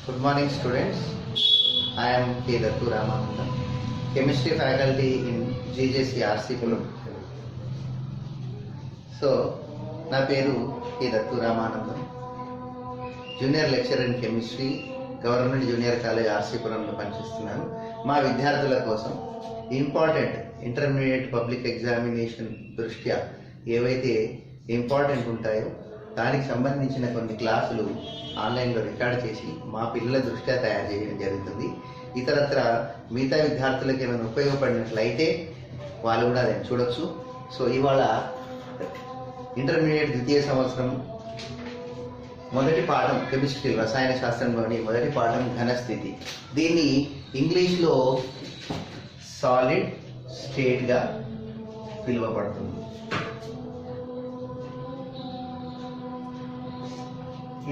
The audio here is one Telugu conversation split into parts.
Good morning, students. I am K. Dattu Ramananda, Chemistry faculty in GJC RC Pulam. So, నా పేరు K Dattu Ramanandam, junior lecturer in chemistry, government junior college ఆర్సీపురంలో పనిచేస్తున్నాను. మా విద్యార్థుల కోసం ఇంపార్టెంట్ ఇంటర్మీడియట్ పబ్లిక్ ఎగ్జామినేషన్ దృష్ట్యా ఏవైతే ఇంపార్టెంట్ ఉంటాయో దానికి సంబంధించిన కొన్ని క్లాసులు ఆన్లైన్లో రికార్డ్ చేసి మా పిల్లల దృష్ట్యా తయారు చేయడం జరుగుతుంది. ఇతరత్ర మిగతా విద్యార్థులకు ఏమైనా ఉపయోగపడినట్లయితే వాళ్ళు కూడా దాన్ని చూడొచ్చు. సో ఇవాళ ఇంటర్మీడియట్ ద్వితీయ సంవత్సరం మొదటి పాఠం కెమిస్ట్రీ రసాయన శాస్త్రంలోని మొదటి పాఠం ఘనస్థితి. దీన్ని ఇంగ్లీష్లో సాలిడ్ స్టేట్గా పిలువబడుతుంది.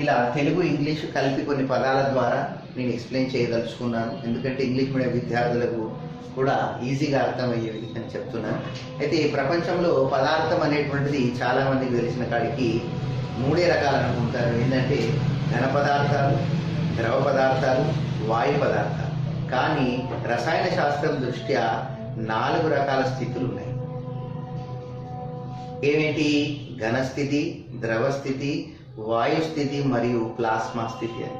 ఇలా తెలుగు ఇంగ్లీషు కలిపి కొన్ని పదాల ద్వారా నేను ఎక్స్ప్లెయిన్ చేయదలుచుకున్నాను, ఎందుకంటే ఇంగ్లీష్ మీడియం విద్యార్థులకు కూడా ఈజీగా అర్థమయ్యే విధంగా చెప్తున్నాను. అయితే ఈ ప్రపంచంలో పదార్థం అనేటువంటిది చాలామందికి తెలిసిన కాడికి మూడే రకాలు అనుకుంటారు. ఏంటంటే ఘన పదార్థాలు, ద్రవ పదార్థాలు, వాయు పదార్థాలు. కానీ రసాయన శాస్త్రం దృష్ట్యా 4 రకాల స్థితులు ఉన్నాయి. ఏమిటి? ఘనస్థితి, ద్రవస్థితి, వాయు స్థితి మరియు ప్లాస్మా స్థితి అని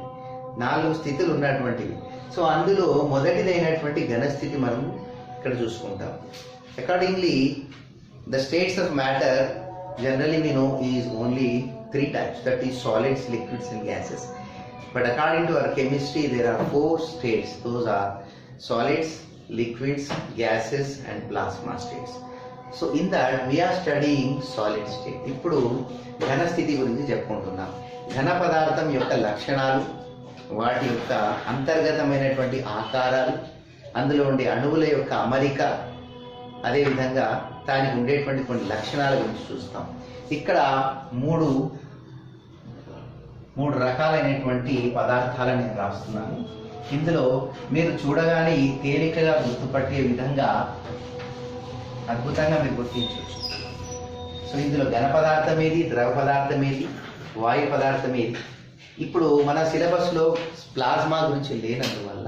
4 స్థితులు ఉన్నటువంటివి. సో అందులో మొదటిదైనటువంటి ఘనస్థితి మనం ఇక్కడ చూసుకుంటాం. Accordingly the states of matter generally we know is only 3 types, that is solids, liquids and gases. But according to our chemistry there are 4 states. Those are solids, liquids, gases and plasma states. So in that we are studying solid state. ఇప్పుడు ఘన స్థితి గురించి చెప్పుకుంటున్నాం. ఘన పదార్థం యొక్క లక్షణాలు, వాటి యొక్క అంతర్గతమైనటువంటి ఆకారాలు, అందులో ఉండే అణువుల యొక్క అమరిక, అదేవిధంగా దానికి ఉండేటువంటి కొన్ని లక్షణాల గురించి చూస్తాం. ఇక్కడ మూడు రకాలైనటువంటి పదార్థాలను నేను రాస్తున్నాను. ఇందులో మీరు చూడగానే తేలికగా గుర్తుపట్టే విధంగా అద్భుతంగా మీరు గుర్తించవచ్చు. సో ఇందులో ఘన పదార్థం ఏది, ద్రవ పదార్థం ఏది, వాయు పదార్థం ఏది. ఇప్పుడు మన సిలబస్లో ప్లాస్మా గురించి లేనందువల్ల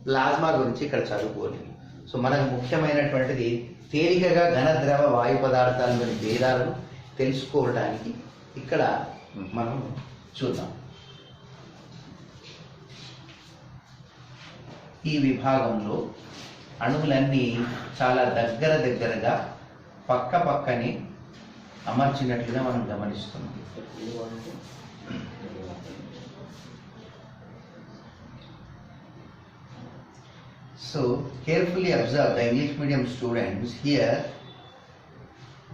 ప్లాస్మా గురించి ఇక్కడ చదువుకోలేదు. సో మనకు ముఖ్యమైనటువంటిది తేలికగా ఘన, ద్రవ, వాయు పదార్థాలలోని భేదాలను తెలుసుకోవడానికి ఇక్కడ మనం చూద్దాం. ఈ విభాగంలో అణువులన్నీ చాలా దగ్గరగా పక్కనే అమర్చినట్లుగా మనం గమనిస్తున్నాం. So carefully observe the English medium students. Here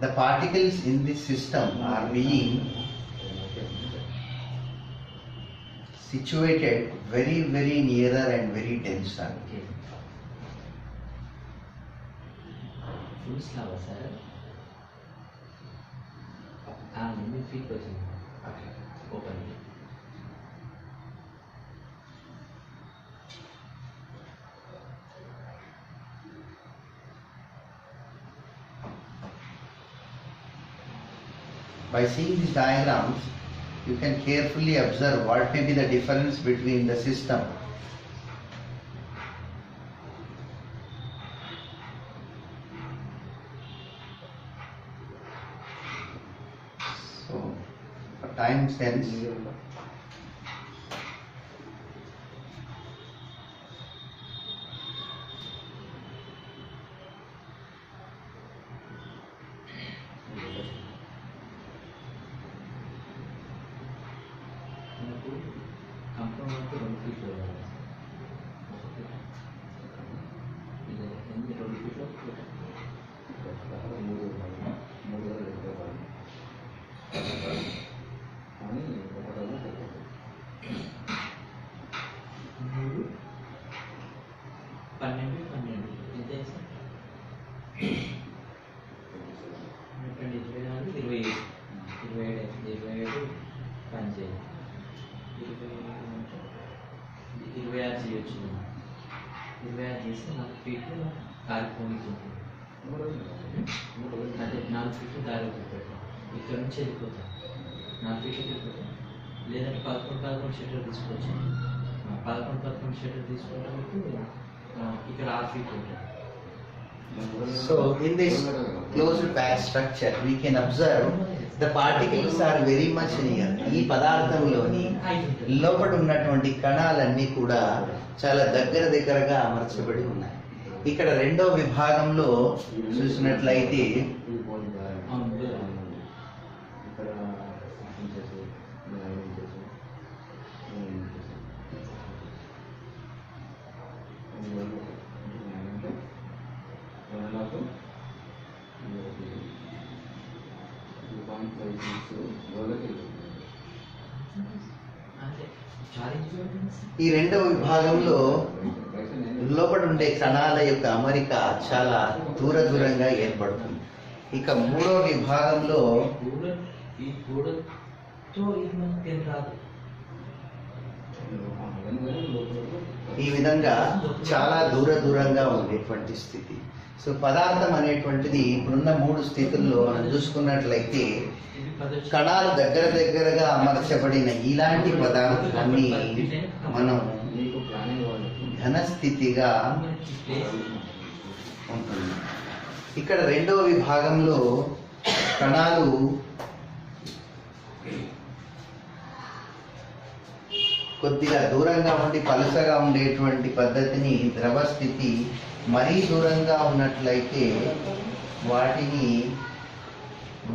the particles in this system are being situated very nearer and very denser. Full slower, sir. Limit feet person. Okay. Open it. By seeing these diagrams, you can carefully observe what may be the difference between the system. So, for time sense, అదే 4 ఫీట్లు దారి పెట్టాం. ఇక్కడ నుంచి వెళ్ళిపోతాం 4 ఫీట్లకి వెళ్ళిపోతాం. లేదంటే 11 షీట్లు తీసుకోవచ్చు. 11 షెడ్యూల్ తీసుకుంటే మీకు ఇక్కడ R-feet ఉంటుంది. So in this closed pack structure we can observe the particles are very much near. ఈ పదార్థంలోని లోపల ఉన్నటువంటి కణాలన్నీ కూడా చాలా దగ్గరగా అమర్చబడి ఉన్నాయి. ఇక్కడ రెండో విభాగంలో చూసినట్లయితే ఈ రెండవ విభాగంలో లోపల ఉండే కణాల యొక్క అమరిక చాలా దూరంగా ఏర్పడుతుంది. ఇక మూడో విభాగంలో ఈ విధంగా చాలా దూరంగా ఉండేటువంటి స్థితి. సో పదార్థం అనేటువంటిది ఇప్పుడున్న మూడు స్థితుల్లో మనం చూసుకున్నట్లయితే కణాలు దగ్గరగా అమర్చబడిన ఇలాంటి పదార్థాన్ని మనం ఘనస్థితిగా ఉంటుంది. ఇక్కడ రెండవ విభాగంలో కణాలు కొద్దిగా దూరంగా ఉండి పలుసగా ఉండేటువంటి పద్ధతిని ద్రవ స్థితి, మరీ దూరంగా ఉన్నట్లయితే వాటిని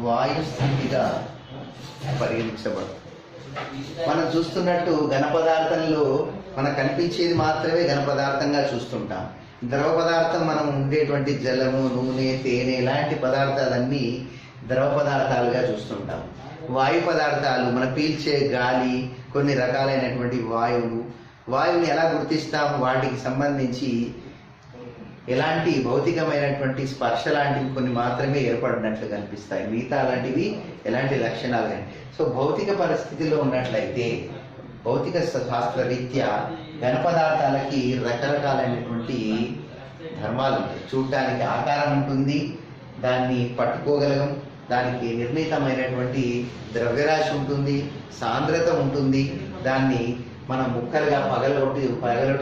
వాయు స్థితిగా పరిగణించబడుతుంది. మనం చూస్తున్నట్టు ఘన పదార్థంలో మనకు కనిపించేది మాత్రమే ఘన పదార్థంగా చూస్తుంటాం. ద్రవ పదార్థం మనం ఉండేటువంటి జలము, నూనె, తేనె ఇలాంటి పదార్థాలన్నీ ద్రవ పదార్థాలుగా చూస్తుంటాం. వాయు పదార్థాలు మనం పీల్చే గాలి, కొన్ని రకాలైనటువంటి వాయువుని ఎలా గుర్తిస్తాం? వాటికి సంబంధించి ఎలాంటి భౌతికమైనటువంటి స్పర్శ లాంటివి కొన్ని మాత్రమే ఏర్పడినట్లు కనిపిస్తాయి. మిగతా లాంటివి ఎలాంటి లక్షణాలు కానీ. సో భౌతిక పరిస్థితిలో ఉన్నట్లయితే భౌతిక శాస్త్ర రీత్యా ఘన పదార్థాలకి రకరకాలైనటువంటి ధర్మాలు ఉంటాయి. చూడటానికి ఆకారం ఉంటుంది, దాన్ని పట్టుకోగలం, దానికి నిర్ణీతమైనటువంటి ద్రవ్యరాశి ఉంటుంది, సాంద్రత ఉంటుంది, దాన్ని మనం ముక్కలుగా పగలగొట్టి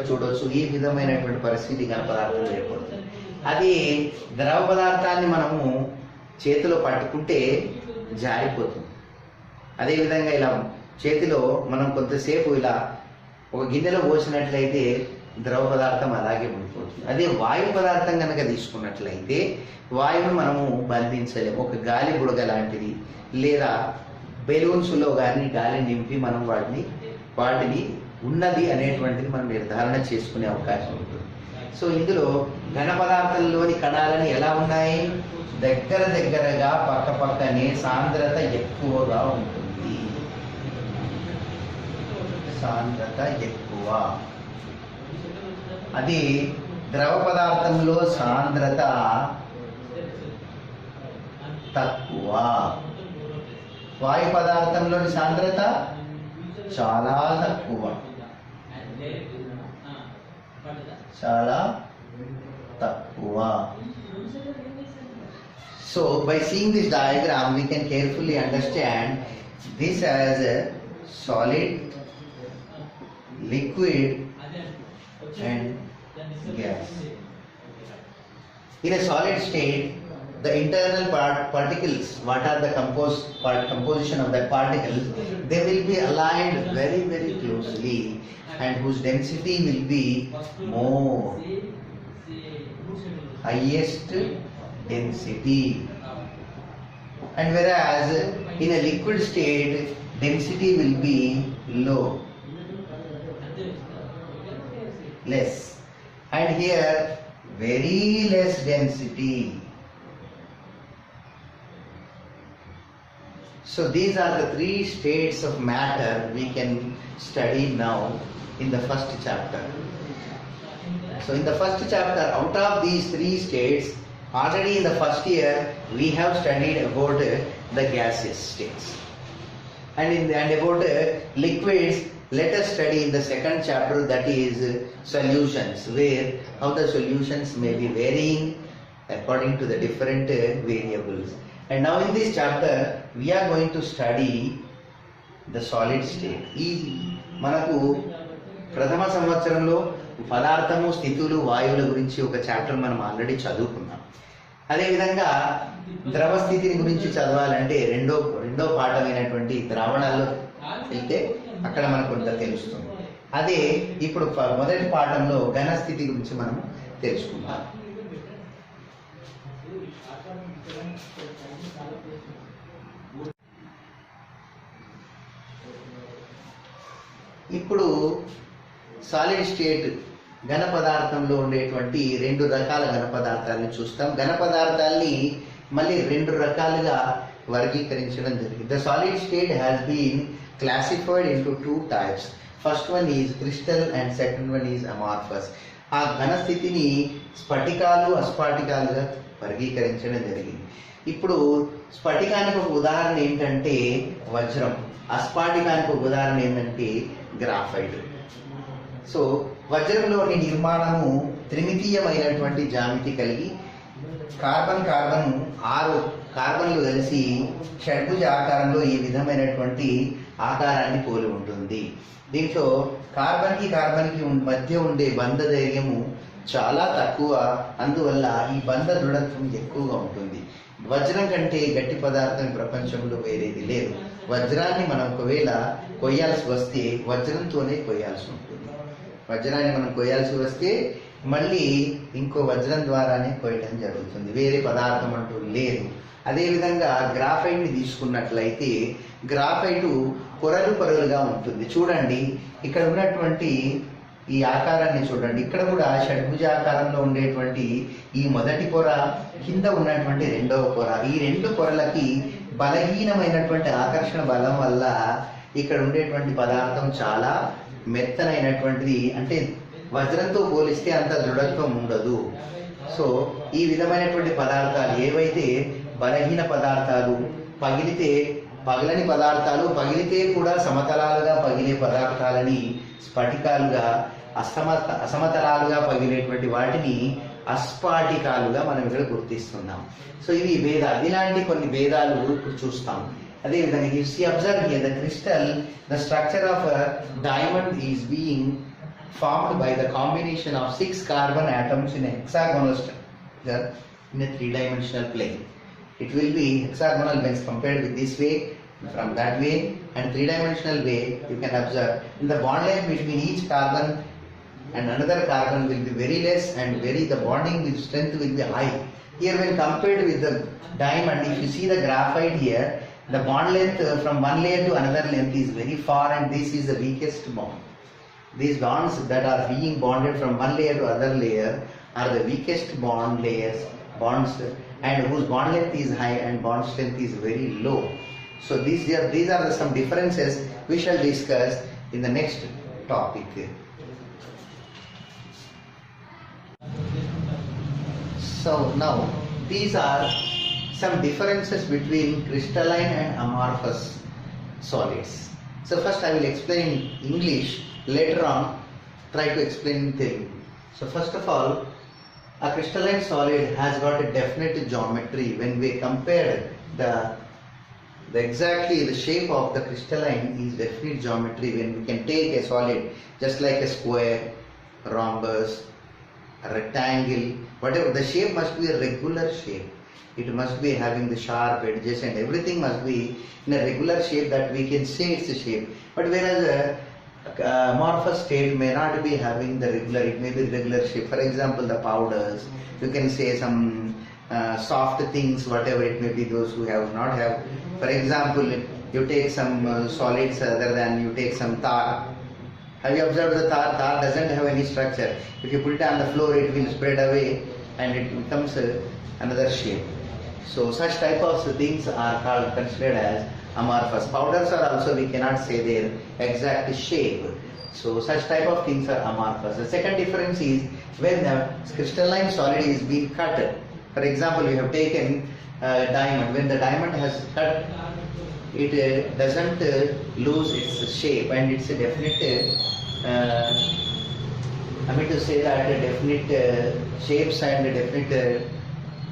చూడవచ్చు. ఈ విధమైనటువంటి పరిస్థితి ఘన పదార్థంలో ఏర్పడుతుంది. అది ద్రవ పదార్థాన్ని మనము చేతిలో పట్టుకుంటే జారిపోతుంది. అదేవిధంగా ఇలా చేతిలో మనం కొంతసేపు ఇలా ఒక గిన్నెలో పోసినట్లయితే ద్రవ పదార్థం అలాగే ఉండిపోతుంది. అదే వాయు పదార్థం కనుక తీసుకున్నట్లయితే వాయువును మనము బంధించలేము. ఒక గాలి బుడగ లాంటిది లేదా బెలూన్స్లో కానీ గాలి నింపి మనం వాటిని ఉన్నది అనేటువంటిది మనం నిర్ధారణ చేసుకునే అవకాశం ఉంటుంది. సో ఇందులో ఘన పదార్థంలోని కణాలని ఎలా ఉన్నాయి? దగ్గరగా పక్కనే సాంద్రత ఎక్కువగా ఉంటుంది. సాంద్రత ఎక్కువ. అది ద్రవ పదార్థంలో సాంద్రత తక్కువ. వాయు పదార్థంలోని సాంద్రత చాలా తక్కువ. So by seeing this diagram we can carefully understand this as a solid, liquid and gas. In a solid state, the internal particles, what are the composition of the particles, they will be aligned very closely and whose density will be more, highest density. And whereas in a liquid state, density will be low, less, and here very less density. So these are the three states of matter we can study now in the first chapter. So in the first chapter, out of these three states, already in the first year we have studied about the gaseous states. And about liquids, let us study in the second chapter, that is solutions, where how the solutions may be varying according to the different variables. And now in this chapter we are going to study the solid state. ఈ మనకు ప్రథమ సంవత్సరంలో పదార్థము, స్థితులు, వాయువుల గురించి ఒక చాప్టర్ మనం ఆల్రెడీ చదువుకున్నాం. అదేవిధంగా ద్రవ స్థితిని గురించి చదవాలంటే రెండో పాఠమైనటువంటి ద్రావణాల్లో వెళ్తే అక్కడ మనకు కొంత తెలుస్తుంది. అదే ఇప్పుడు మొదటి పాఠంలో ఘన స్థితి గురించి మనం తెలుసుకుందాం. ఇప్పుడు సాలిడ్ స్టేట్ ఘన పదార్థంలో ఉండేటువంటి 2 రకాల ఘన పదార్థాలను చూస్తాం. ఘన పదార్థాల్ని మళ్ళీ 2 రకాలుగా వర్గీకరించడం జరిగింది. The solid state has been classified into 2 types. First one is crystal and second one is amorphous. ఆ ఘన స్థితిని స్ఫటికాలు, అస్ఫాటికాలుగా వర్గీకరించడం జరిగింది. ఇప్పుడు స్ఫటికానికి ఒక ఉదాహరణ ఏంటంటే వజ్రం, అస్ఫాటికానికి ఒక ఉదాహరణ ఏంటంటే గ్రాఫైట్. సో వజ్రంలోని నిర్మాణము త్రిమితీయమైనటువంటి జామితి కలిగి కార్బన్ 6 కార్బన్లు కలిసి షడ్భుజ ఆకారంలో ఈ విధమైనటువంటి ఆకారాన్ని పోలి ఉంటుంది. దీంట్లో కార్బన్కి మధ్య ఉండే బంధ ధైర్యము చాలా తక్కువ, అందువల్ల ఈ బంధ దృఢత్వం ఎక్కువగా ఉంటుంది. వజ్రం కంటే గట్టి పదార్థం ప్రపంచంలో వేరేది లేదు. వజ్రాన్ని మనం ఒకవేళ కొయ్యాల్సి వస్తే వజ్రంతోనే కొయ్యాల్సి ఉంటుంది. వజ్రాన్ని మనం కొయ్యాల్సి వస్తే మళ్ళీ ఇంకో వజ్రం ద్వారానే కొయ్యడం జరుగుతుంది, వేరే పదార్థం అంటూ లేదు. అదేవిధంగా గ్రాఫైట్ని తీసుకున్నట్లయితే గ్రాఫైటు పొరలుగా ఉంటుంది. చూడండి ఇక్కడ ఉన్నటువంటి ఈ ఆకారాన్ని చూడండి. ఇక్కడ కూడా షడ్భుజ ఆకారంలో ఉండేటువంటి ఈ మొదటి పొర, కింద ఉన్నటువంటి రెండవ పొర, ఈ 2 పొరలకి బలహీనమైనటువంటి ఆకర్షణ బలం వల్ల ఇక్కడ ఉండేటువంటి పదార్థం చాలా మెత్తనైనటువంటిది. అంటే వజ్రంతో పోలిస్తే అంత దృఢత్వం ఉండదు. సో ఈ విధమైనటువంటి పదార్థాలు ఏవైతే బలహీన పదార్థాలు, పగలని పదార్థాలు, పగిలితే కూడా సమతలాలుగా పగిలే పదార్థాలని స్ఫటికాలుగా, అసమతలాలుగా పగిలేటువంటి వాటిని అస్ఫాటికాలుగా మనం ఇక్కడ గుర్తిస్తున్నాం. సో ఇవి భేదాలు, ఇలాంటి కొన్ని భేదాలు ఇప్పుడు చూస్తాం. అదేవిధంగా if you observe here the crystal, the structure of a diamond is being formed by the combination of 6 carbon atoms in a hexagonal structure in a 3-dimensional plane. It will be hexagonal when compared with this way, from that way, and 3-dimensional way. You can observe in the bond length between each carbon and another carbon will be very less, and the bonding strength will be high. Here when compared with the diamond, if you see the graphite here, the bond length from one layer to another length is very far, and this is the weakest bond. These bonds that are being bonded from one layer to other layer are the weakest bonds, and whose bond length is high and bond strength is very low. So these are some differences we shall discuss in the next topic. So now these are some differences between crystalline and amorphous solids. So first I will explain in English, later on try to explain in Telugu. So first of all, a crystalline solid has got a definite geometry. When we compare exactly the shape of the crystalline is definite geometry. When we can take a solid just like a square, rhombus, a rectangle, whatever, the shape must be a regular shape. It must be having the sharp edges and everything must be in a regular shape that we can say it's a shape. But whereas a amorphous state may not be having the regular, it may be regular shape. For example, the powders, you can say some soft things, whatever it may be, those who not have. For example, you take some solids other than you take some tar. Have you observed the tar? Tar doesn't have any structure. If you put it on the floor, it will spread away and it becomes another shape. So such type of things are considered as amorphous. Powders are also, we cannot say their exact shape. So such type of things are amorphous. The second difference is when the crystalline solid is being cut. For example, we have taken diamond. When the diamond has cut, it doesn't lose its shape, and it's a definite I mean to say that definite shapes and definite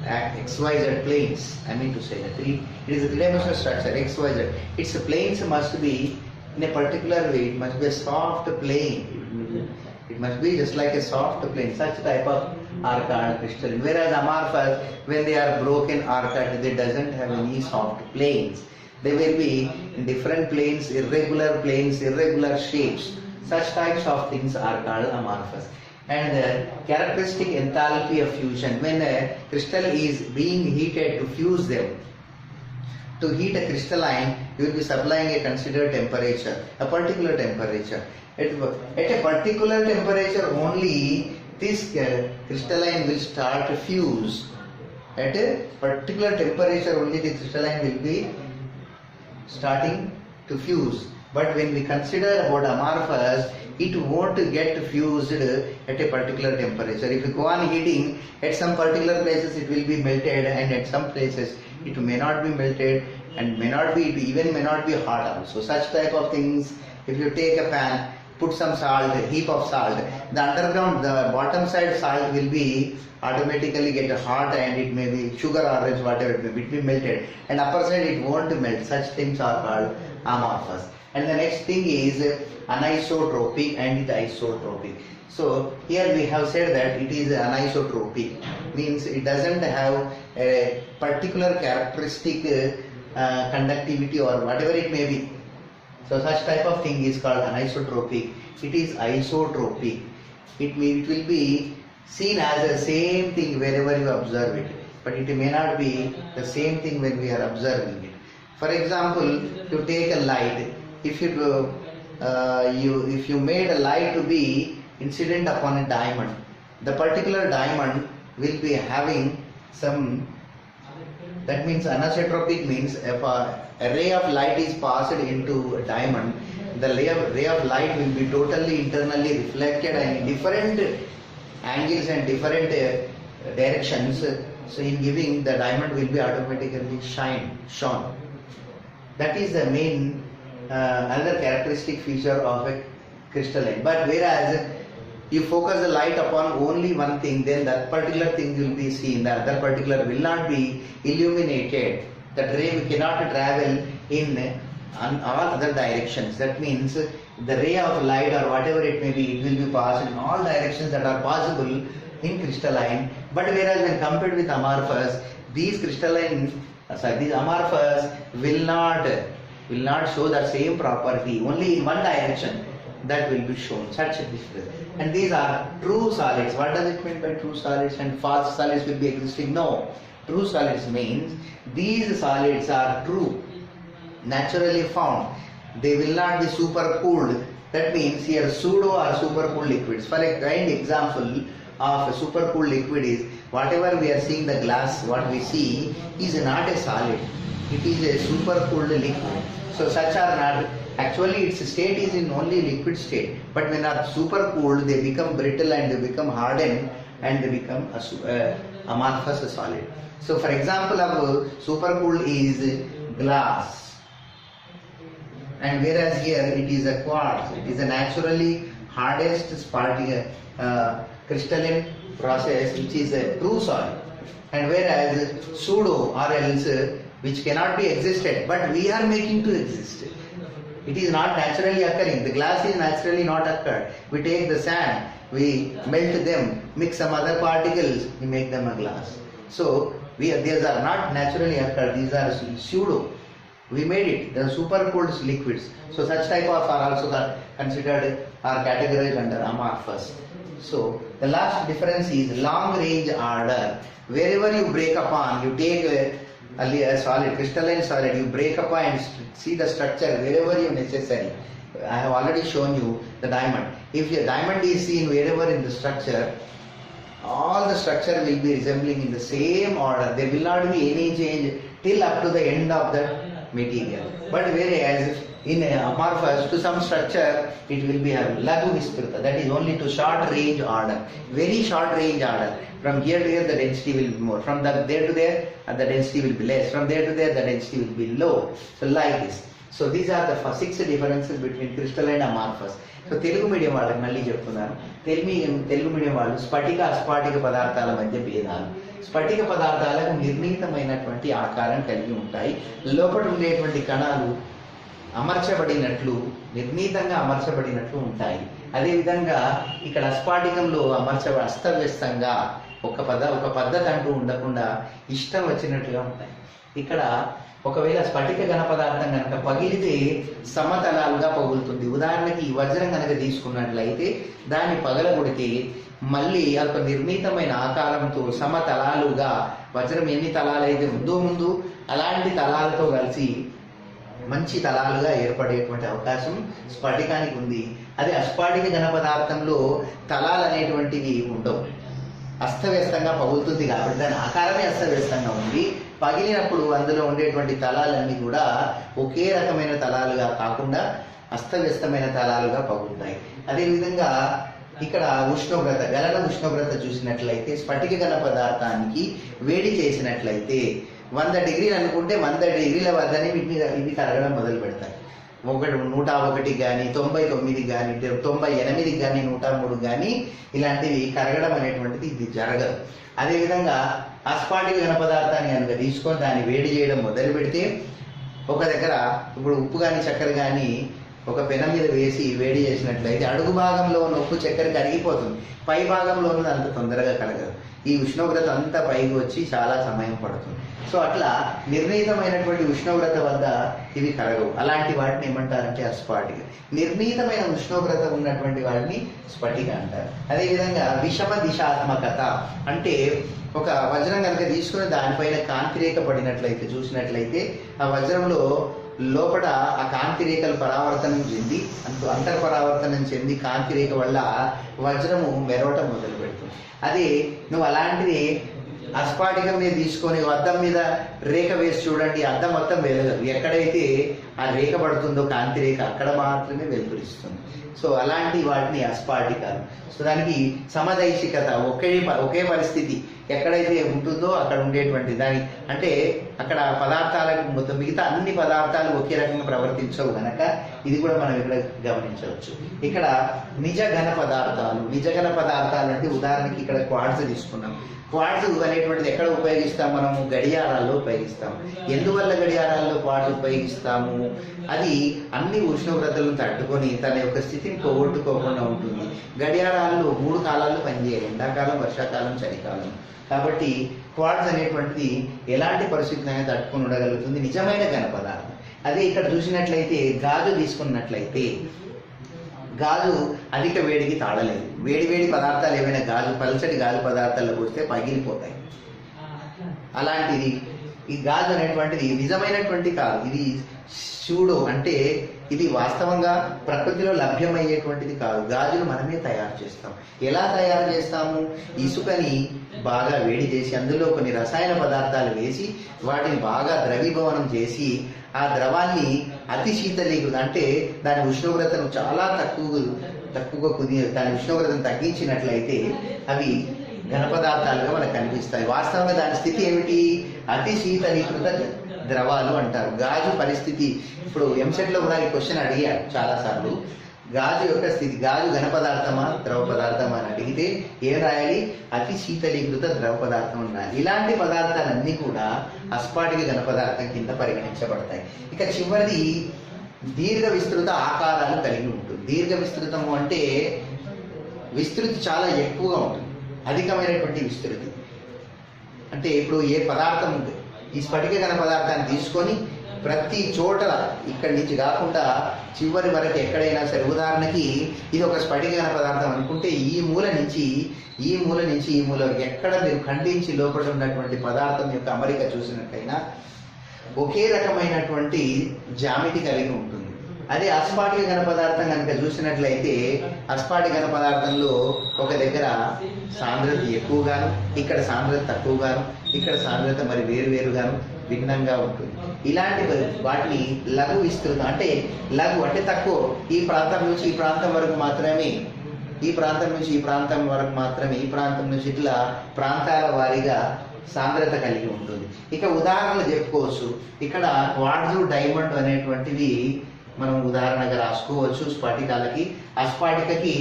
XYZ planes. I mean to say that it is a three-dimensional structure, XYZ. Its planes must be in a particular way. It must be a soft plane. It must be just like a soft plane. Such type of are called crystalline. Whereas amorphous, when they are broken or cut, they doesn't have any soft planes. They will be in different planes, irregular shapes. Such types of things are called amorphous. And the characteristic enthalpy of fusion, when a crystal is being heated to fuse them. To heat a crystalline, you will be supplying a considered temperature, a particular temperature. At a particular temperature only, this crystalline will start to fuse. At a particular temperature only, the crystalline will be starting to fuse. But when we consider about amorphous, it won't get fused at a particular temperature. If you go on heating, at some particular places it will be melted, and at some places it may not be melted, and may not be hot also. Such type of things, if you take a pan, put some salt, a heap of salt, the bottom side salt will be automatically get hot, and it may be sugar or else whatever it may be, it will be melted, and upper side it won't melt. Such things are called amorphous. And the next thing is anisotropic and isotropic. So here we have said that it is anisotropic, means it doesn't have a particular characteristic conductivity or whatever it may be. So such type of thing is called anisotropic. It is isotropic. It will be seen as the same thing wherever you observe it, but it may not be the same thing when we are observing it. For example, to take a light, if you made a light to be incident upon a diamond, the particular diamond will be having some. That means anisotropic means if a ray of light is passed into a diamond, the ray of light will be totally internally reflected and in different angles and different directions. So in giving, the diamond will be automatically shone. That is the main another characteristic feature of a crystalline. But whereas you focus the light upon only one thing, then that particular thing will be seen, the other particular will not be illuminated. That ray cannot travel in all other directions. That means the ray of light or whatever it may be, it will be passed in all directions that are possible in crystalline. But whereas when compared with amorphous, these amorphous will not show the same property, only in one direction that will be shown. Such a difference. And these are true solids. What does it mean by true solids and false solids will be existing? No. True solids means these solids are true, naturally found. They will not be supercooled. That means here pseudo or supercooled liquids. For a kind example of a supercooled liquid is whatever we are seeing, the glass, what we see is not a solid. It is a supercooled liquid. So such are not, actually its state is in only liquid state, but when are supercooled, they become brittle and they become hardened and they become amorphous solid. So for example of supercooled is glass, and whereas here it is a quartz. It is a naturally hardest crystalline process, which is a true solid. And whereas pseudo or else which cannot be existed, but we are making to exist. It is not naturally occurring. The glass is naturally not occurred. We take the sand, we melt them, mix some other particles, we make them a glass. So these are not naturally occurred. These are pseudo. We made it. They are supercooled liquids. So such type of are also considered or categorized under amorphous. So the last difference is long range order. Wherever you break upon, you take a solid, crystalline solid, you break up and see the structure wherever you necessary. I have already shown you the diamond. If your diamond is seen wherever in the structure, all the structure will be resembling in the same order. There will not be any change till up to the end of the material. But whereas in amorphous, to some structure it will be a lagu visprita, that is only to short range order, very short range order. From here to here the density will be more, from there to there the density will be less, from there to there the density will be low. So like this. So these are the 6 differences between crystalline and amorphous. So Telugu medium వాళ్ళకి మళ్ళీ చెప్తున్నాను. తెలుగు మీడియం వాళ్ళు స్ఫటిక అస్ఫాటిక పదార్థాల మధ్య భేదాలు. స్ఫటిక పదార్థాలకు నిర్ణీతమైనటువంటి ఆకారం కలిగి ఉంటాయి. లోపల ఉండేటువంటి కణాలు అమర్చబడినట్లు, నిర్ణీతంగా అమర్చబడినట్లు ఉంటాయి. అదేవిధంగా ఇక్కడ స్ఫాటికంలో అస్తవ్యస్తంగా ఒక పద్ధతి అంటూ ఉండకుండా ఇష్టం వచ్చినట్లుగా ఉంటాయి. ఇక్కడ ఒకవేళ స్ఫటిక ఘన పదార్థం కనుక పగిలితే సమతలాలుగా పగులుతుంది. ఉదాహరణకి ఈ వజ్రం కనుక తీసుకున్నట్లయితే దాన్ని పగలగొడితే మళ్ళీ ఒక నిర్ణీతమైన ఆకారంతో సమతలాలుగా, వజ్రం ఎన్ని తలాలు అయితే ముందు అలాంటి తలాలతో కలిసి మంచి తలాలుగా ఏర్పడేటువంటి అవకాశం స్ఫటికానికి ఉంది. అదే అస్ఫాటిక ఘన పదార్థంలో తలాలు అనేటువంటివి ఉండవు, అస్తవ్యస్తంగా పగులుతుంది కాబట్టి దాని ఆకారమే అస్తవ్యస్తంగా ఉంది. పగిలినప్పుడు అందులో ఉండేటువంటి తలాలన్నీ కూడా ఒకే రకమైన తలాలుగా కాకుండా అస్తవ్యస్తమైన తలాలుగా పగులుతాయి. అదేవిధంగా ఇక్కడ ఉష్ణోగ్రత, గలన ఉష్ణోగ్రత చూసినట్లయితే స్ఫటిక ఘన పదార్థానికి వేడి చేసినట్లయితే 100 డిగ్రీలు అనుకుంటే 100 డిగ్రీల వద్దనే ఇవి కరగడం మొదలు పెడతాయి. 101 కానీ 99 కానీ 98 కానీ 103 కానీ ఇలాంటివి కరగడం అనేటువంటిది ఇది జరగదు. అదేవిధంగా అస్ఫాటిక ఘన పదార్థాన్ని కనుక తీసుకొని దాన్ని వేడి చేయడం మొదలు పెడితే ఒక దగ్గర ఇప్పుడు ఉప్పు కానీ చక్కెర కానీ ఒక పెనం మీద వేసి వేడి చేసినట్లయితే అడుగు భాగంలో ఉన్న ఉప్పు చక్కెర కరిగిపోతుంది, పై భాగంలో ఉన్నది అంత తొందరగా కరగదు. ఈ ఉష్ణోగ్రత అంతా పైకి వచ్చి చాలా సమయం పడుతుంది. సో అట్లా నిర్ణీతమైనటువంటి ఉష్ణోగ్రత వద్ద ఇవి కరగవు. అలాంటి వాటిని ఏమంటారంటే అస్ఫాటిక. నిర్ణీతమైన ఉష్ణోగ్రత ఉన్నటువంటి వాటిని స్ఫటిక అంటారు. అదేవిధంగా విషమ దిశాత్మకత అంటే ఒక వజ్రం కనుక తీసుకుని దానిపైన కాంతిరేఖ పడినట్లయితే చూసినట్లయితే ఆ వజ్రంలో లోపల ఆ కాంతిరేఖలు పరావర్తనం చెంది అంతర్పరావర్తనం చెంది కాంతిరేఖ వల్ల వజ్రము మెరవటం మొదలు పెడుతుంది. అదే నువ్వు అలాంటిది అస్ఫాటికం మీద తీసుకొని అద్దం మీద రేఖ వేసి చూడండి, అద్దం మొత్తం వెలగదు. ఎక్కడైతే ఆ రేఖ పడుతుందో కాంతి రేఖ అక్కడ మాత్రమే వెలుతురిస్తుంది. సో అలాంటి వాటిని అస్ఫాటికాలు. సో దానికి సమదైశికత, ఒకే పరిస్థితి ఎక్కడైతే ఉంటుందో అక్కడ ఉండేటువంటి దాని అంటే అక్కడ పదార్థాలకు మొత్తం మిగతా అన్ని పదార్థాలు ఒకే రకంగా ప్రవర్తించవు కనుక ఇది కూడా మనం ఇక్కడ గమనించవచ్చు. ఇక్కడ నిజ ఘన పదార్థాలు అంటే ఉదాహరణకి ఇక్కడ క్వార్ట్జ్ తీసుకున్నాం. క్వార్ట్జ్ అనేటువంటిది ఎక్కడ ఉపయోగిస్తాం? మనము గడియారాల్లో ఉపయోగిస్తాం. ఎందువల్ల గడియారాల్లో క్వార్ట్జ్ ఉపయోగిస్తాము? అది అన్ని ఉష్ణోగ్రతలను తట్టుకొని తన యొక్క స్థితిని పోగొట్టుకోకుండా ఉంటుంది. గడియారాల్లో 3 కాలాలు పనిచేయాలి, ఎండాకాలం, వర్షాకాలం, చలికాలం. కాబట్టి క్వార్ట్జ్ అనేటువంటిది ఎలాంటి పరిస్థితినైనా తట్టుకొని ఉండగలుగుతుంది, నిజమైన ఘన పదార్థం. అదే ఇక్కడ చూసినట్లయితే గాజు తీసుకున్నట్లయితే గాజు అధిక వేడికి తాళలేదు. వేడి పదార్థాలు ఏమైనా పల్చటి గాజు పదార్థాల్లో పోస్తే పగిలిపోతాయి. అలాంటిది ఈ గాజు అనేటువంటిది నిజమైనటువంటి కాదు, ఇది సూడో అంటే ఇది వాస్తవంగా ప్రకృతిలో లభ్యమయ్యేటువంటిది కాదు. గాజులు మనమే తయారు చేస్తాం. ఎలా తయారు చేస్తాము? ఇసుకని బాగా వేడి చేసి అందులో కొన్ని రసాయన పదార్థాలు వేసి వాటిని బాగా ద్రవీభవనం చేసి ఆ ద్రవాన్ని అతి శీతలీకృత అంటే దాని ఉష్ణోగ్రతను చాలా తక్కువగా దాని ఉష్ణోగ్రతను తగ్గించినట్లయితే అవి ఘన పదార్థాలుగా మనకు కనిపిస్తాయి. వాస్తవంగా దాని స్థితి ఏమిటి? అతి శీతలీకృత ద్రవాలు అంటారు. గాజు పరిస్థితి ఇప్పుడు ఎంసెట్లో కూడా ఈ క్వశ్చన్ అడిగారు చాలాసార్లు. గాజు యొక్క స్థితి, గాజు ఘన పదార్థమా ద్రవ పదార్థమా అని అడిగితే ఏం రాయాలి? అతి శీతలీకృత ద్రవ పదార్థం అన్నారు. ఇలాంటి పదార్థాలన్నీ కూడా అస్ఫాటిక ఘన పదార్థం కింద పరిగణించబడతాయి. ఇక చివరిది దీర్ఘ విస్తృత ఆకారాలు కలిగి ఉంటుంది. దీర్ఘ విస్తృతము అంటే విస్తృతి చాలా ఎక్కువగా ఉంటుంది, అధికమైనటువంటి విస్తృతి. అంటే ఇప్పుడు ఏ పదార్థం ఉంది, ఈ స్ఫటిక ఘన పదార్థాన్ని తీసుకొని ప్రతి చోట ఇక్కడి నుంచి కాకుండా చివరి వరకు ఎక్కడైనా సరే, ఉదాహరణకి ఇది ఒక స్ఫటిక ఘన పదార్థం అనుకుంటే ఈ మూల నుంచి ఈ మూల ఎక్కడ మీరు ఖండించి లోపల ఉన్నటువంటి పదార్థం యొక్క అమరిక చూసినట్లయినా ఒకే రకమైనటువంటి జామితి కలిగి ఉంటుంది. అదే అస్ఫాటిక ఘన పదార్థం కనుక చూసినట్లయితే అస్ఫాటిక ఘన పదార్థంలో ఒక దగ్గర సాంద్రత ఎక్కువగాను, ఇక్కడ సాంద్రత తక్కువగాను, ఇక్కడ సాంద్రత మరి వేరుగాను భిన్నంగా ఉంటుంది. ఇలాంటి వాటిని లఘు విస్తృతం అంటే లఘు అంటే తక్కువ, ఈ ప్రాంతం నుంచి ఈ ప్రాంతం వరకు మాత్రమే, ఈ ప్రాంతం నుంచి ఈ ప్రాంతం వరకు మాత్రమే, ఈ ప్రాంతం నుంచి ఇట్లా ప్రాంతాల వారీగా సాంద్రత కలిగి ఉంటుంది. ఇక ఉదాహరణలు చెప్పుకోవచ్చు. ఇక్కడ క్వార్ట్జ్, డైమండ్ అనేటువంటివి మనం ఉదాహరణగా రాసుకోవచ్చు స్ఫటికాలకి. అస్ఫాటికకి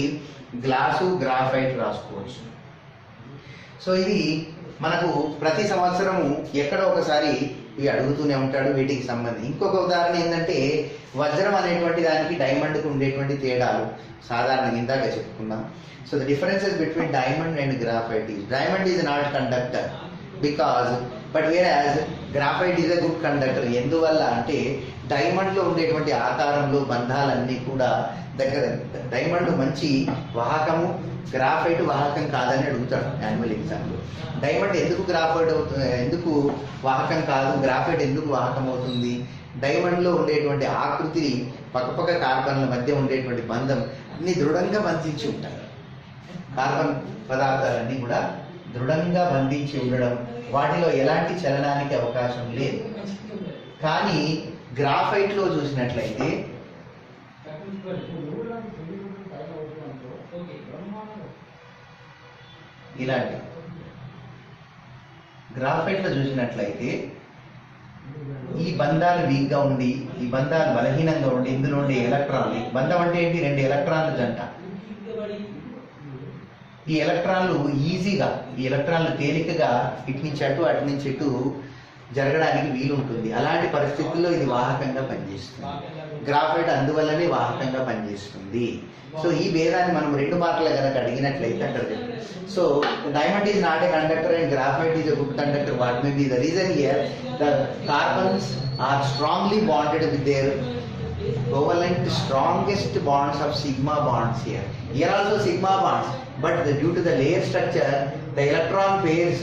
గ్లాసు, గ్రాఫైట్ రాసుకోవచ్చు. సో ఇది మనకు ప్రతి సంవత్సరము ఎక్కడో ఒకసారి ఇవి అడుగుతూనే ఉంటాడు వీటికి సంబంధించి. ఇంకొక ఉదాహరణ ఏంటంటే వజ్రం అనేటువంటి దానికి డైమండ్కి ఉండేటువంటి తేడాలు సాధారణంగా ఇందాక చెప్పుకున్నాం. So the differences between diamond and graphite is diamond is not conductor because but where as graphite is a good conductor. ఎందువల్ల అంటే డైమండ్లో ఉండేటువంటి ఆకారంలో బంధాలన్నీ కూడా దగ్గర, డైమండ్ మంచి వాహకము, గ్రాఫైట్ వాహకం కాదని అడుగుతాడు యాన్యువల్ ఎగ్జామ్లో. డైమండ్ ఎందుకు గ్రాఫైట్ అవుతుంది, ఎందుకు వాహకం కాదు, గ్రాఫైట్ ఎందుకు వాహకం అవుతుంది? డైమండ్లో ఉండేటువంటి ఆకృతి, పక్కపక్క కార్బన్ల మధ్య ఉండేటువంటి బంధం అన్ని దృఢంగా బంధించి ఉంటాయి. కార్బన్ పదార్థాలన్నీ కూడా దృఢంగా బంధించి ఉండడం, వాటిలో ఎలాంటి చలనానికి అవకాశం లేదు. కానీ గ్రాఫైట్లో చూసినట్లయితే ఇలాంటి గ్రాఫైట్లో చూసినట్లయితే ఈ బంధాలు వీక్గా ఉండి, ఈ బంధాలు బలహీనంగా ఉండి, ఇందులో ఉండే ఎలక్ట్రాన్లు, బంధం అంటే ఏంటి, 2 ఎలక్ట్రాన్ల జంట. ఈ ఎలక్ట్రాన్లు ఈజీగా, ఈ ఎలక్ట్రాన్లు తేలికగా ఇటు నుంచి అటు, అటు నుంచి ఇటు జరగడానికి వీలు ఉంటుంది. అలాంటి పరిస్థితుల్లో ఇది వాహకంగా పనిచేస్తుంది. గ్రాఫైట్ అందువల్లనే వాహకంగా పనిచేస్తుంది. సో ఈ భేదాన్ని మనం 2 మార్కులు కనుక అడిగినట్లయితే అక్కడ so diamond is not a conductor and graphite is a good conductor. What may be the reason here? The carbons are strongly bonded with their covalent strongest bonds of sigma bonds here. Here also sigma bonds, but due to the layer structure, the electron pairs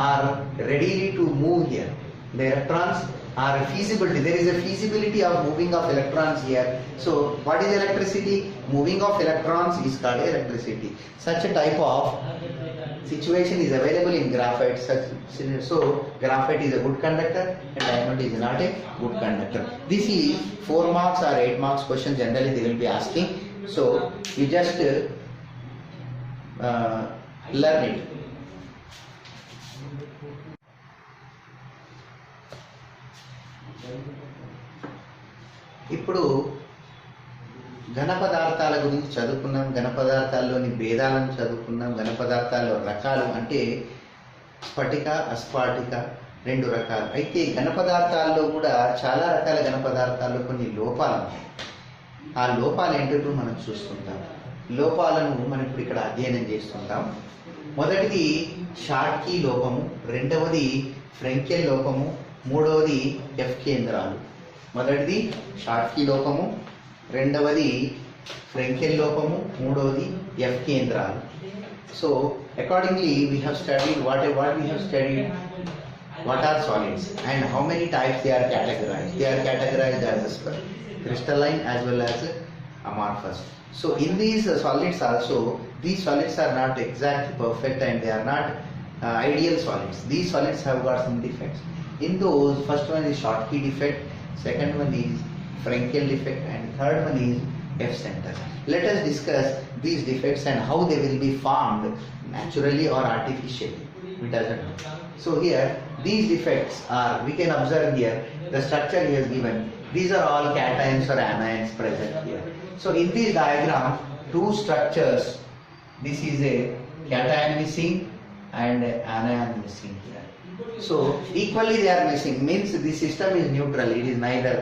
are readily to move here. The electrons are feasibility. There is a feasibility of moving of electrons here. So, what is electricity? Moving of electrons is called electricity. Such a type of situation is available in graphite. So graphite is a good conductor and diamond is not a good conductor. This is 4 marks or 8 marks question generally they will be asking. So you just learn it. ఇప్పుడు ఘన పదార్థాల గురించి చదువుకున్నాం, ఘన పదార్థాల్లోని భేదాలను చదువుకున్నాం, ఘన పదార్థాల్లో రకాలు అంటే స్ఫటిక, అస్ఫాటిక 2 రకాలు. అయితే ఈ ఘన పదార్థాల్లో కూడా చాలా రకాల ఘన పదార్థాల్లో కొన్ని లోపాలు ఉంటాయి. ఆ లోపాలు ఏంటో మనం చూస్తుంటాం. లోపాలను మనం ఇప్పుడు ఇక్కడ అధ్యయనం చేస్తుంటాం. మొదటిది షాట్కీ లోపము, రెండవది ఫ్రెంకెల్ లోపము, మూడవది ఎఫ్ కేంద్రాలు. మొదటిది షాట్కీ లోపము, రెండవది ఫ్రెంకెల్ లోపము, మూడవది ఎఫ్ కేంద్రాలు. So accordingly we have studied what we have studied, what are solids and how many types they are categorized. They are categorized as crystalline as well as amorphous. So in these solids also, these solids are not exactly perfect and they are not ideal solids. These solids have got some defects. In those, first one is Schottky defect, second one is Frenkel defect and third one is F center. Let us discuss these defects and how they will be formed naturally or artificially. We doesn't know. So here these defects are, we can observe here the structure he has given. These are all cations or anions present here. So in this diagram, 2 structures, this is a cation missing and anion missing here. So equally they are missing, means this system is neutral. It is neither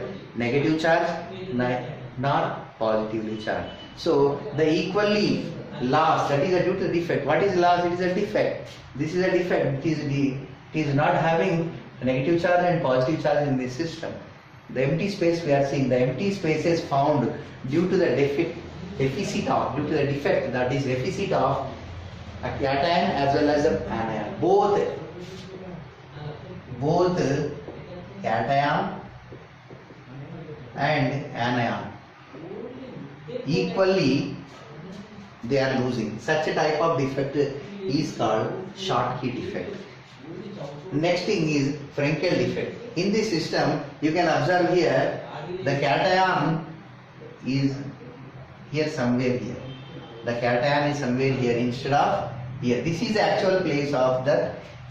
negative charge nor positively charged. So the equally loss, that is due to defect. What is loss? It is a defect. This is a defect. It is not having a negative charge and positive charge in this system. The empty space we are seeing, the empty space is found due to the defect, due to the defect, that is deficit of a cation as well as an anion. Both cation and anion equally they are losing. Such a type of defect is called Schottky defect. Next thing is Frenkel defect. In this system you can observe here the cation is here somewhere here. The cation is somewhere here instead of here. This is the actual place of the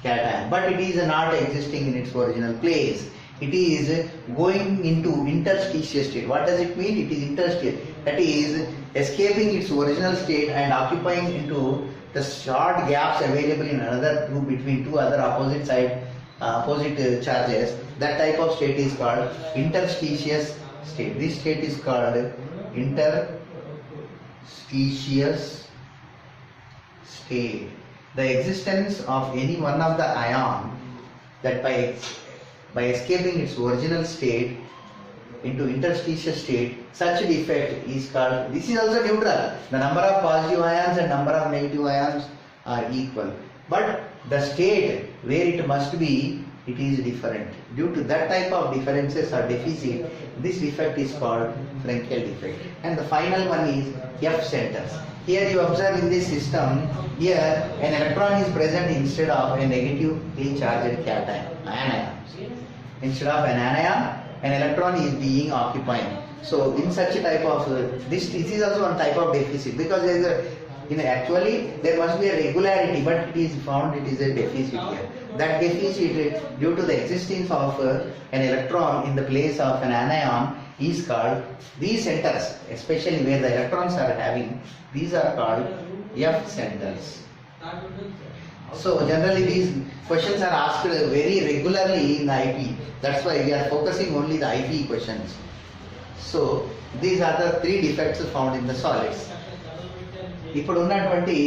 cation, but it is not existing in its original place. It is going into interstitial state. What does it mean? It is interstitial. That is, escaping its original state and occupying into the short gaps available in another group between two other opposite charges. That type of state is called interstitious state. This state is called interstitious state. The existence of any one of the ion that by escaping its original state into interstitial state, such defect is called, this is also neutral. The number of positive ions and number of negative ions are equal, but the state where it must be, it is different. Due to that type of differences or deficit, this defect is called Frenkel defect. And the final one is F centers. Here you observe in this system, here an electron is present instead of a negatively charged cation, anion. Instead of an anion, an electron is being occupied. So in such a type of this is also one type of deficit, because there is a, actually there must be a regularity, but it is found it is a deficit here. That deficit, due to the existence of an electron in the place of an anion, is called, these centers, especially where the electrons are having, these are called F centers. So generally these questions are asked very regularly in the IP. That's why we are focusing only the IP questions. So these are the three defects found in the solids. ఇప్పుడు ఉన్నటువంటి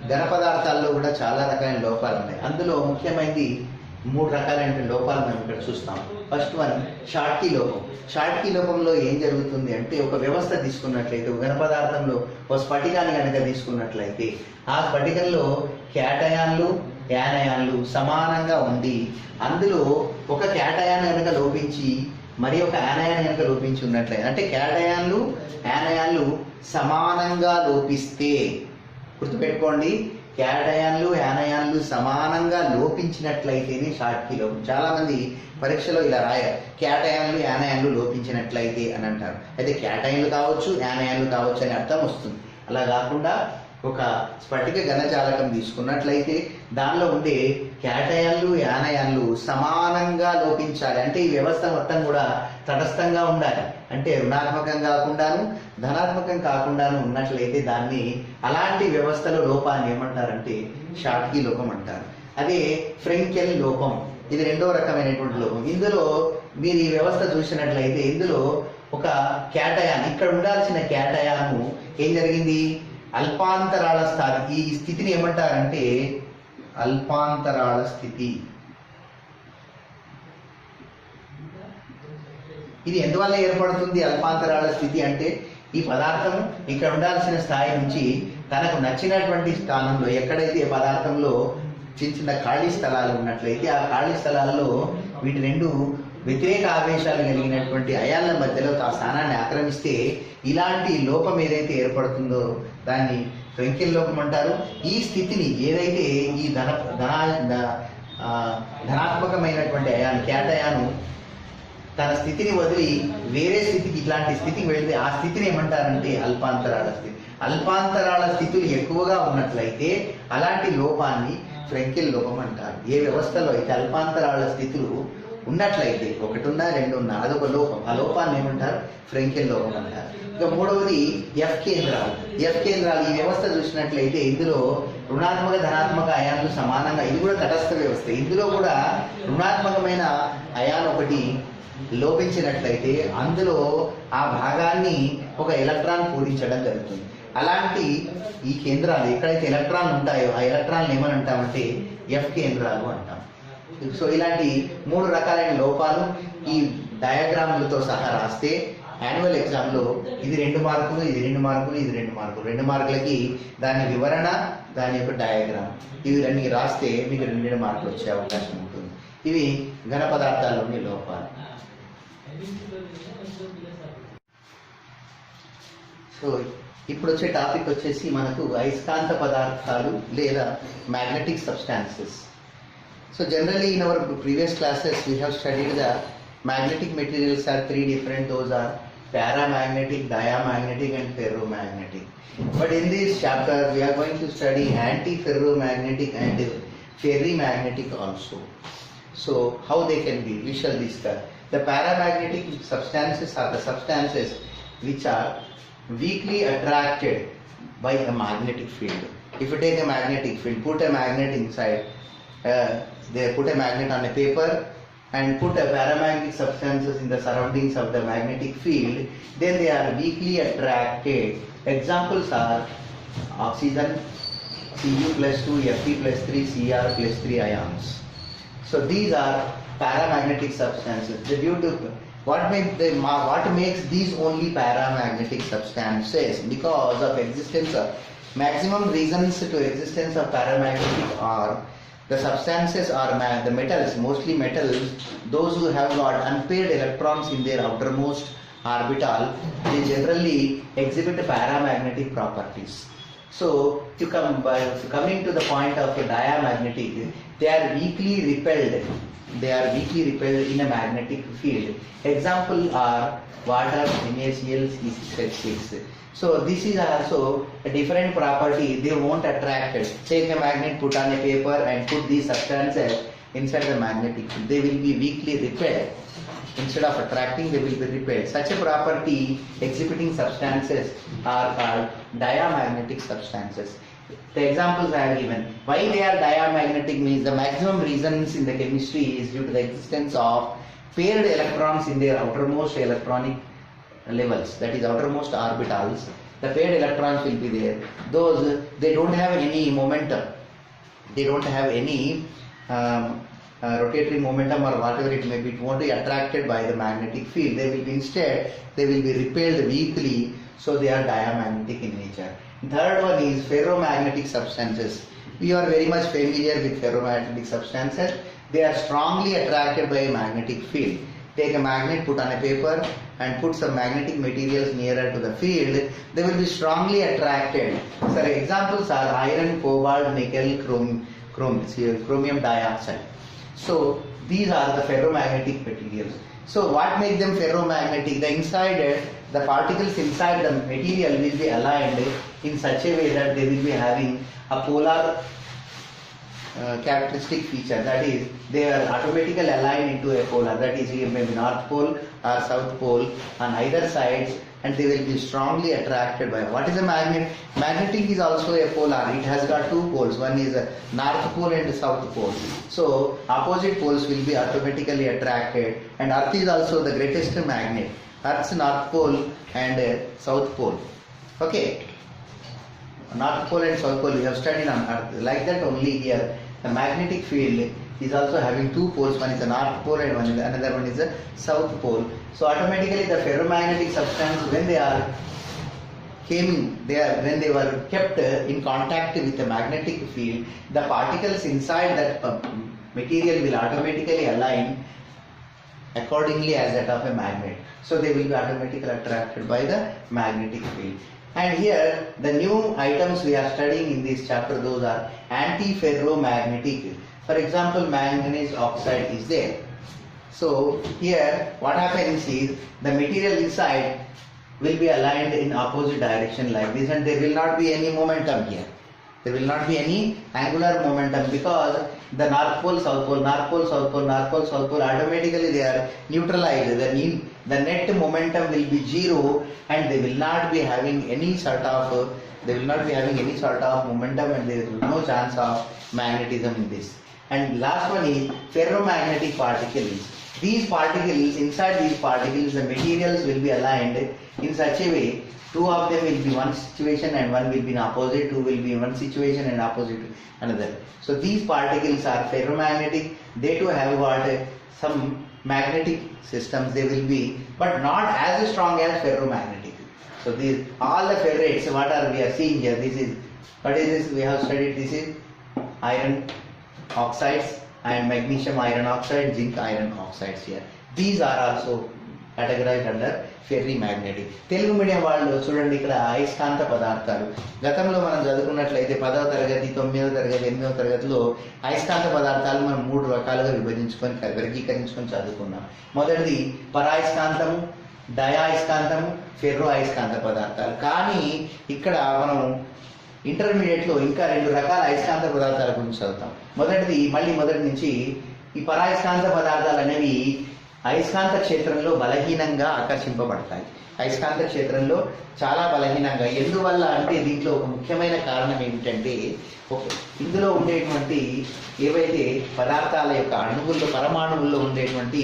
ఘన పదార్థాల్లో కూడా చాలా రకాలైన లోపాలు ఉన్నాయి. అందులో ముఖ్యమైనది 3 రకాలైన లోపాలు మనం ఇక్కడ చూస్తాం. ఫస్ట్ వన్ షాట్కీ లోపం. షాట్కీ లోపంలో ఏం జరుగుతుంది అంటే, ఒక వ్యవస్థ తీసుకున్నట్లయితే, ఒక ఘన పదార్థంలో ఒక స్ఫటికాన్ని కనుక తీసుకున్నట్లయితే, ఆ స్ఫటికంలో క్యాటయాన్లు యానయాన్లు సమానంగా ఉండి, అందులో ఒక క్యాటయాన్ కనుక లోపించి మరి ఒక యానయాన్ కనుక లోపించి ఉన్నట్లయితే, అంటే క్యాటయాన్లు యానయాన్లు సమానంగా లోపిస్తే, గుర్తుపెట్టుకోండి, క్యాటయాన్లు యానయాన్లు సమానంగా లోపించినట్లయితేనే షాట్కీ లోపం. చాలా మంది పరీక్షలో ఇలా రాయారు, క్యాటయాన్లు యానయాన్లు లోపించినట్లయితే అని అంటారు. అయితే క్యాటయాన్లు కావచ్చు యానయాన్లు కావచ్చు అని అర్థం వస్తుంది. అలా కాకుండా ఒక స్ఫటిక ఘనజాలకం తీసుకున్నట్లయితే దానిలో ఉండే క్యాటయాన్లు యానయాన్లు సమానంగా లోపించాలి. అంటే ఈ వ్యవస్థ మొత్తం కూడా తటస్థంగా ఉండాలి. అంటే రుణాత్మకం కాకుండాను ధనాత్మకం కాకుండాను ఉన్నట్లయితే దాన్ని, అలాంటి వ్యవస్థలో లోపాన్ని ఏమంటారంటే షాట్కీ లోపం అంటారు. అదే ఫ్రెంకెల్ లోపం, ఇది రెండో రకమైనటువంటి లోపం. ఇందులో మీరు ఈ వ్యవస్థ చూసినట్లయితే ఇందులో ఒక క్యాటయాన్, ఇక్కడ ఉండాల్సిన క్యాటయాను ఏం జరిగింది, అల్పాంతరాళ స్థాయి, ఈ స్థితిని ఏమంటారంటే అల్పాంతరాళ స్థితి. ఇది ఎందువల్ల ఏర్పడుతుంది అల్పాంతరాళ స్థితి అంటే, ఈ పదార్థం ఇక్కడ ఉండాల్సిన స్థాయి నుంచి తనకు నచ్చినటువంటి స్థానంలో, ఎక్కడైతే పదార్థంలో చిన్న చిన్న ఖాళీ స్థలాలు ఉన్నట్లయితే ఆ ఖాళీ స్థలాల్లో వీటి రెండు వ్యతిరేక ఆవేశాలు కలిగినటువంటి అయాన్ల మధ్యలో ఆ స్థానాన్ని ఆక్రమిస్తే ఇలాంటి లోపం ఏదైతే ఏర్పడుతుందో దాన్ని ఫ్రెంకెల్ లోపం అంటారు. ఈ స్థితిని ఏదైతే ఈ ధనాత్మకమైనటువంటి అయాన్ క్యాటయాను తన స్థితిని వదిలి వేరే స్థితికి, ఇట్లాంటి స్థితికి వెళితే ఆ స్థితిని ఏమంటారంటే అల్పాంతరాళ స్థితి. అల్పాంతరాళ స్థితులు ఎక్కువగా ఉన్నట్లయితే అలాంటి లోపాన్ని ఫ్రెంకెల్ లోపం అంటారు. ఏ వ్యవస్థలో అయితే అల్పాంతరాళ స్థితులు ఉన్నట్లయితే, ఒకటి ఉన్నా రెండు ఉన్నా, అదొక లోపం. ఆ లోపాన్ని ఏమంటారు ఫ్రెంకెల్ లోపం అంటారు. ఇక మూడవది ఎఫ్ కేంద్రాలు. ఎఫ్ కేంద్రాలు ఈ వ్యవస్థ చూసినట్లయితే ఇందులో రుణాత్మక ధనాత్మక అయాన్లు సమానంగా, ఇది కూడా తటస్థ వ్యవస్థ, ఇందులో కూడా రుణాత్మకమైన అయాన్ ఒకటి లోపించినట్లయితే అందులో ఆ భాగాన్ని ఒక ఎలక్ట్రాన్ పూరించడం జరుగుతుంది. అలాంటి ఈ కేంద్రాలు ఎక్కడైతే ఎలక్ట్రాన్లు ఉంటాయో ఆ ఎలక్ట్రాన్లు ఏమని అంటామంటే ఎఫ్ కేంద్రాలు అంటాం. సో ఇలాంటి 3 రకాలైన లోపాలు ఈ డయాగ్రాములతో సహా రాస్తే యాన్యువల్ ఎగ్జామ్లో ఇది 2 మార్కులు, ఇది 2 మార్కులు, ఇది 2 మార్కులు, 2 మార్కులకి దాని వివరణ, దాని యొక్క డయాగ్రామ్, ఇవి అన్ని రాస్తే మీకు 2 మార్కులు వచ్చే అవకాశం ఉంటుంది. ఇవి ఘన పదార్థాల్లోని లోపాలు. సో ఇప్పుడు వచ్చే టాపిక్ వచ్చేసి మనకు అయస్కాంత పదార్థాలు లేదా magnetic substances. So generally in our previous classes we have studied the magnetic materials are 3 different. Those are paramagnetic, diamagnetic and ferromagnetic. But in this chapter we are going to study anti-ferromagnetic and ferrimagnetic also. So how they can be, we shall discuss. The paramagnetic substances are the substances which are weakly attracted by a magnetic field. If you take a magnetic field, put a magnet inside, they put a magnet on a paper and put a paramagnetic substances in the surroundings of the magnetic field, then they are weakly attracted. Examples are oxygen, Cu plus 2, Fe plus 3, Cr plus 3 ions. So these are paramagnetic substances. What makes these only paramagnetic substances? Because of existence of maximum reasons to existence of paramagnetic are the substances are the metals, mostly metals, those who have got unpaired electrons in their outermost orbital, they generally exhibit paramagnetic properties. So coming to the point of a diamagnetic, they are weakly repelled. They are weakly repelled in a magnetic field. Example are water, NaCl, C6H6. So this is also a different property. They won't attract it. Take a magnet, put on a paper and put these substances inside the magnetic field. They will be weakly repelled. Instead of attracting, they will be repelled. Such a property exhibiting substances are called diamagnetic substances. The examples I have given. Why they are diamagnetic means the maximum reasons in the chemistry is due to the existence of paired electrons in their outermost electronic levels, that is outermost orbitals. The paired electrons will be there. Those, they don't have any momentum. They don't have any rotatory momentum or whatever it may be. It won't be attracted by the magnetic field. They will be instead, they will be repelled weakly. So they are diamagnetic in nature. Third one is ferromagnetic substances. We are very much familiar with ferromagnetic substances. They are strongly attracted by a magnetic field. Take a magnet, put on a paper and put some magnetic materials nearer to the field, they will be strongly attracted. So examples are iron, cobalt, nickel, chromium dioxide. So these are the ferromagnetic materials. So what makes them ferromagnetic? The inside, the particles inside the material will be aligned in such a way that they will be having a polar characteristic feature, that is they are automatically aligned into a polar, that is maybe north pole or south pole on either sides, and they will be strongly attracted by. What is a magnet? Magnetic is also a polar. It has got two poles. One is a north pole and a south pole. So opposite poles will be automatically attracted, and Earth is also the greatest magnet. Earth's north pole and south pole. Okay. North pole and south pole we have studied on Earth. Like that only here, the magnetic field is also having two poles. One is the north pole and another one is the south pole. So automatically the ferromagnetic substance, when they are when they were kept in contact with the magnetic field, the particles inside that material will automatically align accordingly as that of a magnet. So they will be automatically attracted by the magnetic field. And here the new items we are studying in this chapter, those are anti-ferromagnetic. For example, manganese oxide is there. So here what happens is the material inside will be aligned in opposite direction like this, and there will not be any momentum here. There will not be any angular momentum because the north pole, south pole, north pole, south pole, north pole, south pole, automatically they are neutralized. The net momentum will be zero, and they will not be having any sort of momentum, and there is no chance of magnetism in this. And last one is ferromagnetic particles. These particles, inside these particles, the materials will be aligned in such a way. Two of them will be one situation and one will be in opposite. Two will be in one situation and opposite another. So these particles are ferromagnetic. They too have got some magnetic systems. They will be, but not as strong as ferromagnetic. So these all the ferrates, what are we are seeing here? This is, what is this? We have studied. This is iron oxides and magnesium iron oxide, zinc iron oxides here. These are also categorized under ferrimagnetic. Telugu medium వాళ్ళు చూడండి, ఇక్కడ అయస్కాంత పదార్థాలు గతంలో మనం చదువుకున్నట్లయితే 10వ తరగతి, 9వ తరగతి, 8వ తరగతిలో అయస్కాంత పదార్థాలు మనం 3 రకాలుగా వర్గీకరించుకొని చదువుకున్నాం. మొదటిది పరాయస్కాంతము, డయాయస్కాంతము, ఫెర్రో అయస్కాంత పదార్థాలు. కానీ ఇక్కడ మనం ఇంటర్మీడియట్లో ఇంకా 2 రకాల అయస్కాంత పదార్థాల గురించి చదువుతాం. మొదటి నుంచి ఈ పరాయస్కాంత పదార్థాలు అనేవి అయస్కాంత క్షేత్రంలో బలహీనంగా ఆకర్షింపబడతాయి. అయస్కాంత క్షేత్రంలో చాలా బలహీనంగా. ఎందువల్ల అంటే దీంట్లో ఒక ముఖ్యమైన కారణం ఏమిటంటే ఇందులో ఉండేటువంటి ఏవైతే పదార్థాల యొక్క అణువుల్లో పరమాణువుల్లో ఉండేటువంటి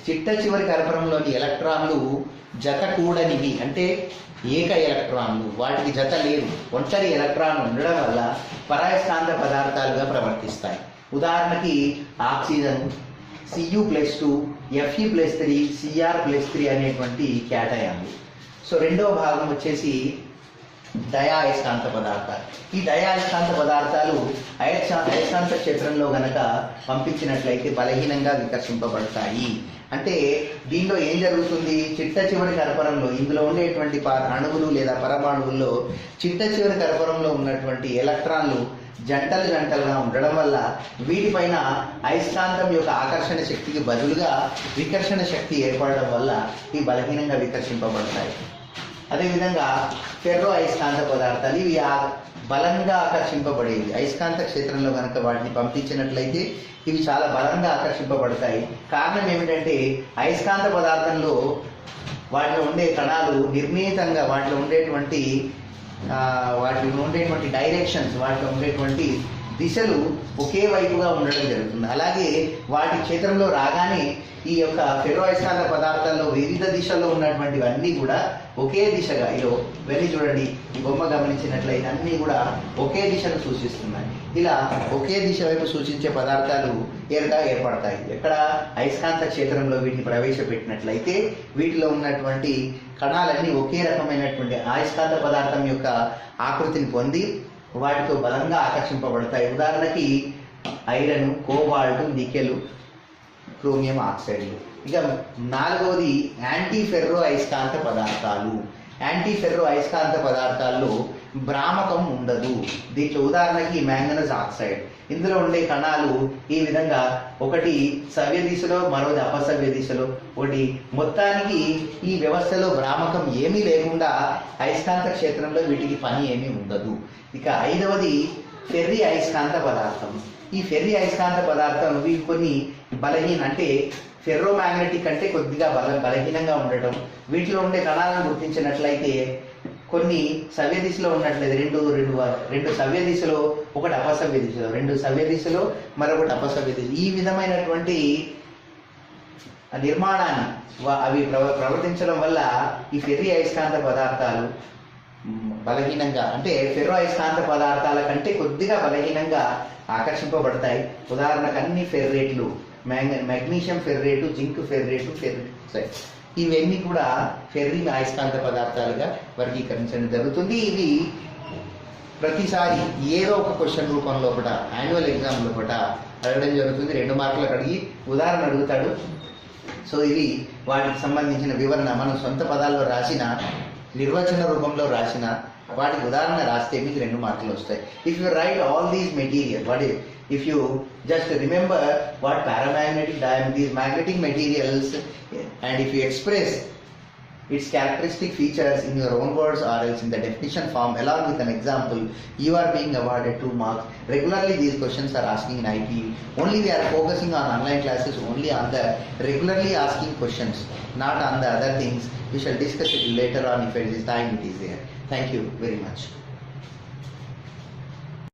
చిట్ట చివరి కర్పరంలోని ఎలక్ట్రాన్లు జత కూడనివి, అంటే ఏక ఎలక్ట్రాన్లు, వాటికి జత లేవు, ఒంటరి ఎలక్ట్రాన్ ఉండడం వల్ల పరాయస్కాంత పదార్థాలుగా ప్రవర్తిస్తాయి. ఉదాహరణకి ఆక్సిజన్ Cu+2, Fe+3, Cr+3 అనేటువంటి క్యాటయాన్లు. సో రెండవ భాగం వచ్చేసి దయాయస్కాంత పదార్థాలు. ఈ దయాయస్కాంత పదార్థాలు అయస్కాంత క్షేత్రంలో గనక పంపించినట్లయితే బలహీనంగా వికర్షింపబడతాయి. అంటే దీనిలో ఏం జరుగుతుంది, చిట్ట చివరి కర్పరంలో ఇందులో ఉండేటువంటి అణువులు లేదా పరమాణువుల్లో చిట్ట చివరి కర్పరంలో ఉన్నటువంటి ఎలక్ట్రాన్లు జంటలుగా ఉండడం వల్ల వీటిపైన అయస్కాంతం యొక్క ఆకర్షణ శక్తికి బదులుగా వికర్షణ శక్తి ఏర్పడడం వల్ల ఇవి బలహీనంగా వికర్షింపబడతాయి. అదేవిధంగా ఫెర్రో అయస్కాంత పదార్థాలు ఇవి బలంగా ఆకర్షింపబడేవి. అయస్కాంత క్షేత్రంలో కనుక వాటిని పంపించినట్లయితే ఇవి చాలా బలంగా ఆకర్షింపబడతాయి. కారణం ఏమిటంటే అయస్కాంత పదార్థంలో వాటిలో ఉండే కణాలు నిర్ణీతంగా వాటిలో ఉండేటువంటి డైరెక్షన్స్, వాటిలో ఉండేటువంటి దిశలు ఒకే వైపుగా ఉండడం జరుగుతుంది. అలాగే వాటి క్షేత్రంలో రాగానే ఈ యొక్క ఫెర్రో అయస్కాంత పదార్థాల్లో వివిధ దిశల్లో ఉన్నటువంటివన్నీ కూడా ఒకే దిశగా, ఇవన్నీ చూడండి, ఈ బొమ్మ గమనించినట్లయితే అన్నీ కూడా ఒకే దిశను సూచిస్తున్నాయి. ఇలా ఒకే దిశ వైపు సూచించే పదార్థాలు ఏర్పడతాయి. ఎక్కడ అయస్కాంత క్షేత్రంలో వీటిని ప్రవేశపెట్టినట్లయితే వీటిలో ఉన్నటువంటి కణాలన్నీ ఒకే రకమైనటువంటి అయస్కాంత పదార్థం యొక్క ఆకృతిని పొంది వాటితో బలంగా ఆకర్షింపబడతాయి. ఉదాహరణకి ఐరన్, కోబాల్ట్, నికెల్, క్రోమియం ఆక్సైడ్లు. ఇక నాలుగవది యాంటీఫెర్రో అయస్కాంత పదార్థాలు. యాంటీఫెర్రో అయస్కాంత పదార్థాల్లో భ్రామకం ఉండదు. దీంట్లో ఉదాహరణకి మ్యాంగనస్ ఆక్సైడ్. ఇందులో ఉండే కణాలు ఈ విధంగా ఒకటి సవ్య దిశలో, మరోది అపసవ్య దిశలో, ఒకటి మొత్తానికి ఈ వ్యవస్థలో భ్రామకం ఏమీ లేకుండా అయస్కాంత క్షేత్రంలో వీటికి పని ఏమీ ఉండదు. ఇక ఐదవది ఫెర్రి అయస్కాంత పదార్థం. ఈ ఫెర్రి అయస్కాంత పదార్థం వీటి కొన్ని అంటే ఫెర్రోమాగ్నెటిక్ అంటే కొద్దిగా బలహీనంగా ఉండటం. వీటిలో ఉండే కణాలను గుర్తించినట్లయితే కొన్ని సవ్య దిశలో ఉన్నట్లయితే రెండు సవ్య దిశలో, ఒకటి అపసవ్య దిశలో, రెండు సవ్య దిశలో, మరొకటి అపసవ్య దిశ. ఈ విధమైనటువంటి నిర్మాణాన్ని అవి ప్రవర్తించడం వల్ల ఈ ఫెర్రి అయస్కాంత పదార్థాలు బలహీనంగా, అంటే ఫెర్రో అయస్కాంత పదార్థాల కంటే కొద్దిగా బలహీనంగా ఆకర్షింపబడతాయి. ఉదాహరణకు అన్ని ఫెర్రేట్లు, మెగ్నీషియం ఫెర్రేటు, జింక్ ఫెర్రేటు, ఫెర్రైట్, ఇవన్నీ కూడా ఫెర్రి అయస్కాంత పదార్థాలుగా వర్గీకరించడం జరుగుతుంది. ఇవి ప్రతిసారి ఏదో ఒక క్వశ్చన్ రూపంలో యాన్యువల్ ఎగ్జామ్ లోపల అడగడం జరుగుతుంది. 2 మార్కులకు అడిగి ఉదాహరణ అడుగుతాడు. సో ఇవి వాటికి సంబంధించిన వివరణ మనం సొంత పదాల్లో రాసిన, నిర్వచన రూపంలో రాసిన వాటికి ఉదాహరణ రాస్తే మీకు 2 మార్కులు వస్తాయి. If you right all these material, if you just remember what paramagnetic these magnetic materials, and if you express its characteristic features in your own words or else in the definition form along with an example, you are being awarded 2 marks. Regularly these questions are asking in IPE. Only we are focusing on online classes only on the regularly asking questions, not on the other things. We shall discuss it later on if it is time it is there. Thank you very much.